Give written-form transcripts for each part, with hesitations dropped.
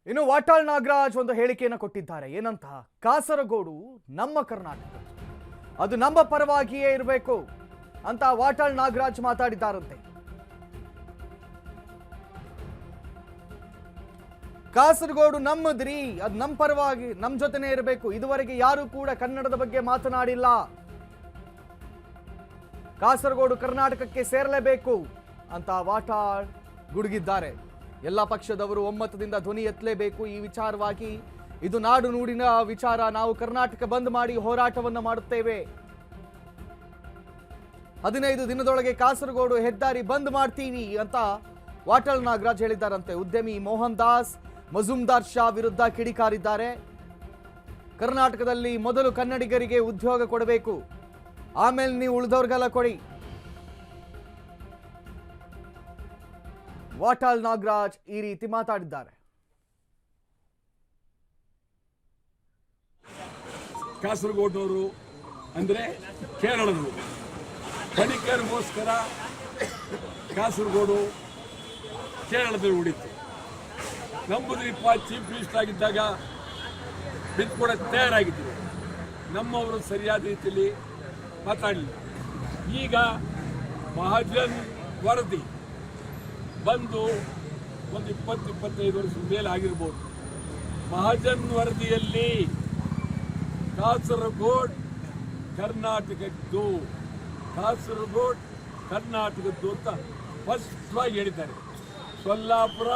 ಇನ್ನು ವಾಟಾಳ್ ನಾಗರಾಜ್ ಒಂದು ಹೇಳಿಕೆಯನ್ನು ಕೊಟ್ಟಿದ್ದಾರೆ. ಏನಂತ? ಕಾಸರಗೋಡು ನಮ್ಮ ಕರ್ನಾಟಕ, ಅದು ನಮ್ಮ ಪರವಾಗಿಯೇ ಇರಬೇಕು ಅಂತ ವಾಟಾಳ್ ನಾಗರಾಜ್ ಮಾತಾಡಿದ್ದಾರಂತೆ. ಕಾಸರಗೋಡು ನಮ್ಮದ್ರಿ, ಅದು ನಮ್ಮ ಪರವಾಗಿ ನಮ್ಮ ಜೊತೆನೇ ಇರಬೇಕು. ಇದುವರೆಗೆ ಯಾರು ಕೂಡ ಕನ್ನಡದ ಬಗ್ಗೆ ಮಾತನಾಡಿಲ್ಲ. ಕಾಸರಗೋಡು ಕರ್ನಾಟಕಕ್ಕೆ ಸೇರಲೇಬೇಕು ಅಂತ ವಾಟಾಳ್ ಗುಡುಗಿದ್ದಾರೆ. ಎಲ್ಲ ಪಕ್ಷದವರು ಒಮ್ಮತದಿಂದ ಧ್ವನಿ ಎತ್ತಲೇಬೇಕು ಈ ವಿಚಾರವಾಗಿ. ಇದು ನಾಡು ನುಡಿನ ವಿಚಾರ. ನಾವು ಕರ್ನಾಟಕ ಬಂದ್ ಮಾಡಿ ಹೋರಾಟವನ್ನು ಮಾಡುತ್ತೇವೆ. 15 ದಿನದೊಳಗೆ ಕಾಸರಗೋಡು ಹೆದ್ದಾರಿ ಬಂದ್ ಮಾಡ್ತೀವಿ ಅಂತ ವಾಟಾಳ್ ನಾಗರಾಜ್ ಹೇಳಿದ್ದಾರಂತೆ. ಉದ್ಯಮಿ ಮೋಹನ್ ದಾಸ್ ಮಜುಮ್ದಾರ್ ಶಾ ವಿರುದ್ಧ ಕಿಡಿಕಾರಿದ್ದಾರೆ. ಕರ್ನಾಟಕದಲ್ಲಿ ಮೊದಲು ಕನ್ನಡಿಗರಿಗೆ ಉದ್ಯೋಗ ಕೊಡಬೇಕು, ಆಮೇಲೆ ನೀವು ಉಳಿದವ್ರಿಗೆಲ್ಲ ಕೊಡಿ. ವಾಟಾಳ್ ನಾಗರಾಜ್ ಈ ರೀತಿ ಮಾತಾಡಿದ್ದಾರೆ. ಕಾಸರಗೋಡವರು ಅಂದ್ರೆ ಕೇರಳದವರು, ಪಣಿಕರ್ಗೋಸ್ಕರ ಕಾಸರಗೋಡು ಕೇರಳದಲ್ಲಿ ಉಳಿತು. ನಂಬುದ್ರಿಪ್ಪ ಚೀಫ್ ಮಿನಿಸ್ಟರ್ ಆಗಿದ್ದಾಗ ಬಿತ್ಕೊಡಕ್ಕೆ ತಯಾರಾಗಿದ್ದರು. ನಮ್ಮವರು ಸರಿಯಾದ ರೀತಿಯಲ್ಲಿ ಮಾತಾಡಲಿಲ್ಲ. ಈಗ ಮಹಾಜನ್ ವರದಿ ಬಂದು ಒಂದು 20-25 ವರ್ಷದ ಮೇಲೆ ಆಗಿರ್ಬೋದು. ಮಹಾಜನ್ ವರದಿಯಲ್ಲಿ ಕಾಸರಗೋಡು ಕರ್ನಾಟಕದ್ದು, ಕಾಸರಗೋಡು ಕರ್ನಾಟಕದ್ದು ಅಂತ ಸ್ಪಷ್ಟವಾಗಿ ಹೇಳಿದ್ದಾರೆ. ಸೊಲ್ಲಾಪುರ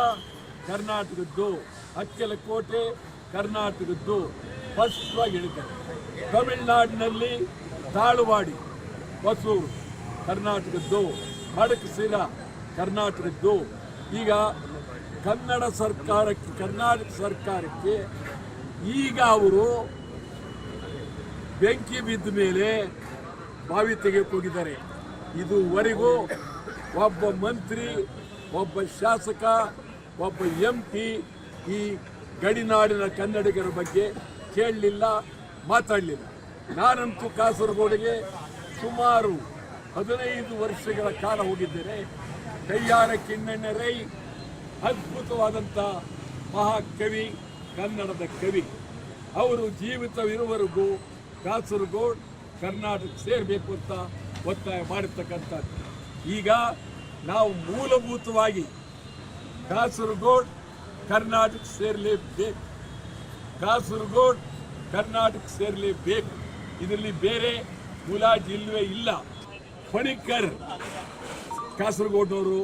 ಕರ್ನಾಟಕದ್ದು, ಅಕ್ಕಲಕೋಟೆ ಕರ್ನಾಟಕದ್ದು ಸ್ಪಷ್ಟವಾಗಿ ಹೇಳಿದ್ದಾರೆ. ತಮಿಳುನಾಡಿನಲ್ಲಿ ತಾಳುವಾಡಿ, ಹೊಸೂರು ಕರ್ನಾಟಕದ್ದು, ಮಡಕಶಿರಾ ಕರ್ನಾಟಕದ್ದು. ಈಗ ಕರ್ನಾಟಕ ಸರ್ಕಾರಕ್ಕೆ ಈಗ ಅವರು ಬೆಂಕಿ ಬಿದ್ದ ಮೇಲೆ ಬಾವಿ ತೆಗೆಯಕ್ಕೆ ಹೋಗಿದ್ದಾರೆ. ಇದುವರೆಗೂ ಒಬ್ಬ ಮಂತ್ರಿ, ಒಬ್ಬ ಶಾಸಕ, ಒಬ್ಬ MP ಈ ಗಡಿನಾಡಿನ ಕನ್ನಡಿಗರ ಬಗ್ಗೆ ಕೇಳಲಿಲ್ಲ, ಮಾತಾಡಲಿಲ್ಲ. ನಾನಂತೂ ಕಾಸರಗೋಡಿಗೆ ಸುಮಾರು 15 ವರ್ಷಗಳ ಕಾಲ ಹೋಗಿದ್ದೇನೆ. ಕೈಯಾರ ಕಿಣ್ಣಣ್ಣ ರೈ ಅದ್ಭುತವಾದಂಥ ಮಹಾಕವಿ, ಕನ್ನಡದ ಕವಿ. ಅವರು ಜೀವಿತವಿರುವವರೆಗೂ ಕಾಸರಗೋಡು ಕರ್ನಾಟಕ ಸೇರಬೇಕು ಅಂತ ಒತ್ತಾಯ ಮಾಡಿರ್ತಕ್ಕಂಥದ್ದು. ಈಗ ನಾವು ಮೂಲಭೂತವಾಗಿ ಕಾಸರಗೋಡು ಕರ್ನಾಟಕ ಸೇರಲೇಬೇಕು, ಕಾಸರಗೋಡು ಕರ್ನಾಟಕ ಸೇರಲೇಬೇಕು. ಇದರಲ್ಲಿ ಬೇರೆ ಮುಲಾಜಿ ಇಲ್ಲವೇ ಇಲ್ಲ. ಪಣಿಕ್ಕರ್ ಕಾಸರಗೋಡವರು